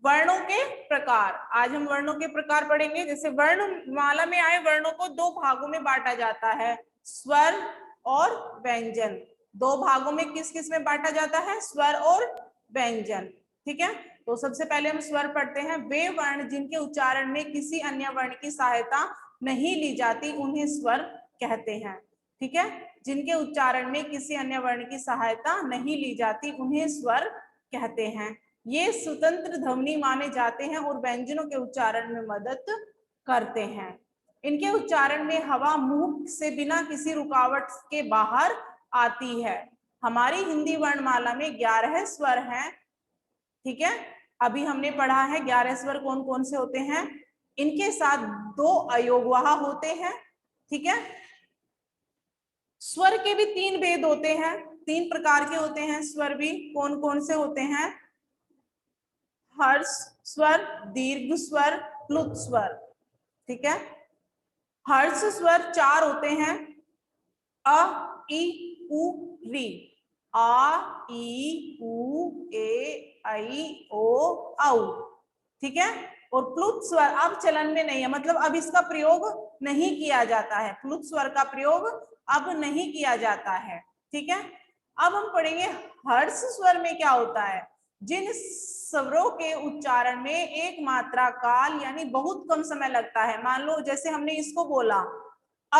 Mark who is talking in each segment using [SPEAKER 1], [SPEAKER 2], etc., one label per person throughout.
[SPEAKER 1] वर्णों के प्रकार, आज हम वर्णों के प्रकार पढ़ेंगे। जैसे वर्णमाला में आए वर्णों को दो भागों में बांटा जाता है, स्वर और व्यंजन। दो भागों में किस किस में बांटा जाता है, स्वर और व्यंजन। ठीक है, तो सबसे पहले हम स्वर पढ़ते हैं। वे वर्ण जिनके उच्चारण में किसी अन्य वर्ण की सहायता नहीं ली जाती उन्हें स्वर कहते हैं। ठीक है, जिनके उच्चारण में किसी अन्य वर्ण की सहायता नहीं ली जाती उन्हें स्वर कहते हैं। ये स्वतंत्र ध्वनि माने जाते हैं और व्यंजनों के उच्चारण में मदद करते हैं। इनके उच्चारण में हवा मुंह से बिना किसी रुकावट के बाहर आती है। हमारी हिंदी वर्णमाला में 11 स्वर हैं। ठीक है, अभी हमने पढ़ा है 11 स्वर कौन कौन से होते हैं। इनके साथ 2 अयोगवाह होते हैं। ठीक है, स्वर के भी 3 भेद होते हैं, 3 प्रकार के होते हैं स्वर भी। कौन कौन से होते हैं, हर्ष स्वर, दीर्घ स्वर, प्लुत स्वर। ठीक है, हर्ष स्वर 4 होते हैं, अ ई उ री, आ ई उ ए आई ओ औ। ठीक है, और प्लुत स्वर अब चलन में नहीं है, मतलब अब इसका प्रयोग नहीं किया जाता है, प्लुत स्वर का प्रयोग अब नहीं किया जाता है। ठीक है, अब हम पढ़ेंगे हर्ष स्वर में क्या होता है। जिन स्वरों के उच्चारण में एक मात्रा काल यानी बहुत कम समय लगता है। मान लो जैसे हमने इसको बोला अ,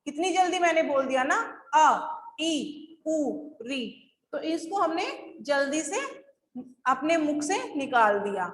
[SPEAKER 1] कितनी जल्दी मैंने बोल दिया ना, अ ई उ री, तो इसको हमने जल्दी से अपने मुख से निकाल दिया।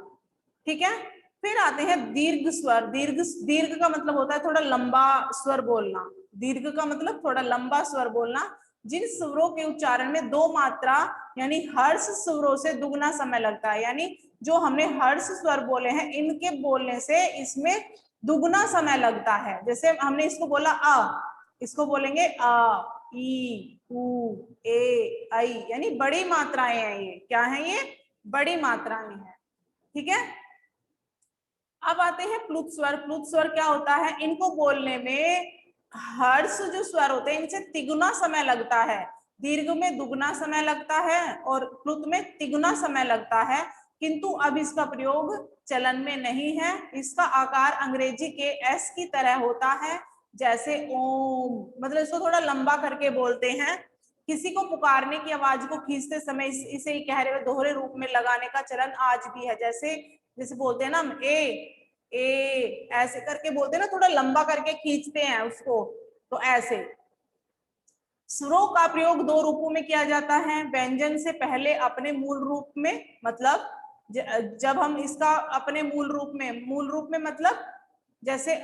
[SPEAKER 1] ठीक है, फिर आते हैं दीर्घ स्वर। दीर्घ का मतलब होता है थोड़ा लंबा स्वर बोलना। दीर्घ का मतलब थोड़ा लंबा स्वर बोलना। जिन स्वरों के उच्चारण में 2 मात्रा यानी हर्ष स्वरों से दुगना समय लगता है, यानी जो हमने हर्ष स्वर बोले हैं इनके बोलने से इसमें दुगना समय लगता है। जैसे हमने इसको बोला अ, इसको बोलेंगे अ ई उ ए आई, यानी बड़ी मात्राएं हैं। ये क्या है, ये बड़ी मात्राएं हैं। ठीक है, अब आते हैं प्लुत स्वर। प्लुत स्वर क्या होता है, इनको बोलने में हर्ष जो स्वर होते हैं इनसे तिगुना समय लगता है। दीर्घ में दुगना समय लगता है और प्लुत में तिगुना समय लगता है, किंतु अब इसका प्रयोग चलन में नहीं है। इसका आकार अंग्रेजी के एस की तरह होता है, जैसे ओम, मतलब इसको थोड़ा लंबा करके बोलते हैं। किसी को पुकारने की आवाज को खींचते समय इसे गहरे दोहरे रूप में लगाने का चलन आज भी है। जैसे जैसे बोलते हैं ना हम ए ऐसे करके बोलते हैं ना, थोड़ा लंबा करके खींचते हैं उसको, तो ऐसे। स्वरों का प्रयोग 2 रूपों में किया जाता है। व्यंजन से पहले अपने मूल रूप में, मतलब जब हम इसका अपने मूल रूप में मतलब जैसे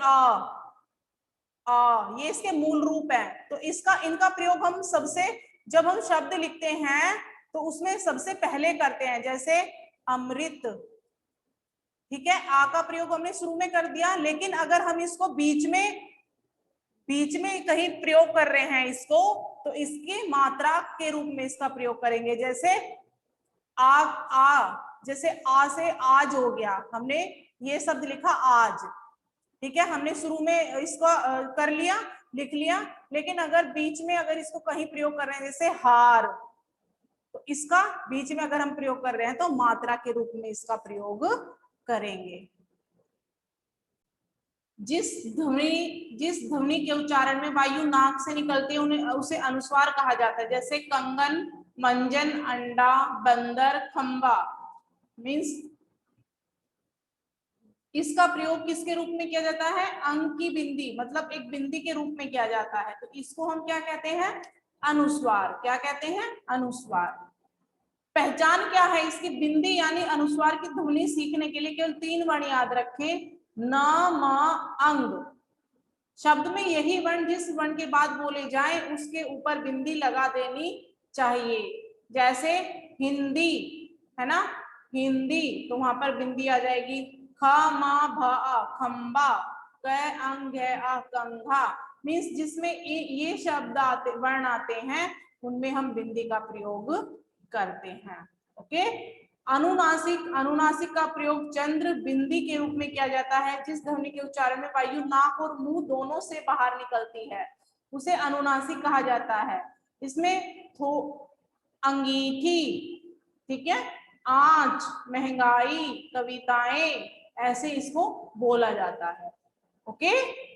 [SPEAKER 1] ये इसके मूल रूप है, तो इसका इनका प्रयोग हम सबसे, जब हम शब्द लिखते हैं तो उसमें सबसे पहले करते हैं। जैसे अमृत, ठीक है, आ का प्रयोग हमने शुरू में कर दिया, लेकिन अगर हम इसको बीच में कहीं प्रयोग कर रहे हैं इसको, तो इसकी मात्रा के रूप में इसका प्रयोग करेंगे। जैसे जैसे आ से आज हो गया, हमने ये शब्द लिखा आज। ठीक है, हमने शुरू में इसको कर लिया, लिख लिया, लेकिन अगर बीच में अगर इसको कहीं प्रयोग कर रहे हैं जैसे हार, तो इसका बीच में अगर हम प्रयोग कर रहे हैं तो मात्रा के रूप में इसका प्रयोग करेंगे। जिस ध्वनि के उच्चारण में वायु नाक से निकलती है उन्हें उसे अनुस्वार कहा जाता है। जैसे कंगन, मंजन, अंडा, बंदर, खंबा। मीन्स इसका प्रयोग किसके रूप में किया जाता है, अंक की बिंदी, मतलब एक बिंदी के रूप में किया जाता है, तो इसको हम क्या कहते हैं, अनुस्वार। क्या कहते हैं, अनुस्वार। पहचान क्या है इसकी, बिंदी यानी अनुस्वार की ध्वनि सीखने के लिए केवल 3 वर्ण याद रखें, न, म, अंग। शब्द में यही वर्ण जिस वर्ण के बाद बोले जाएं उसके ऊपर बिंदी लगा देनी चाहिए। जैसे हिंदी है ना, हिंदी, तो वहां पर बिंदी आ जाएगी। ख, म, भ, खंबा, क, अंग, कंघा। मीन्स जिसमें ये शब्द आते, वर्ण आते हैं, उनमें हम बिंदी का प्रयोग करते हैं। ओके, अनुनासिक का प्रयोग चंद्र बिंदी के रूप में किया जाता है। जिस ध्वनि के उच्चारण में वायु नाक और मुंह दोनों से बाहर निकलती है उसे अनुनासिक कहा जाता है। इसमें अंगीठी, ठीक है, आँच, महंगाई, कविताएं, ऐसे इसको बोला जाता है। ओके।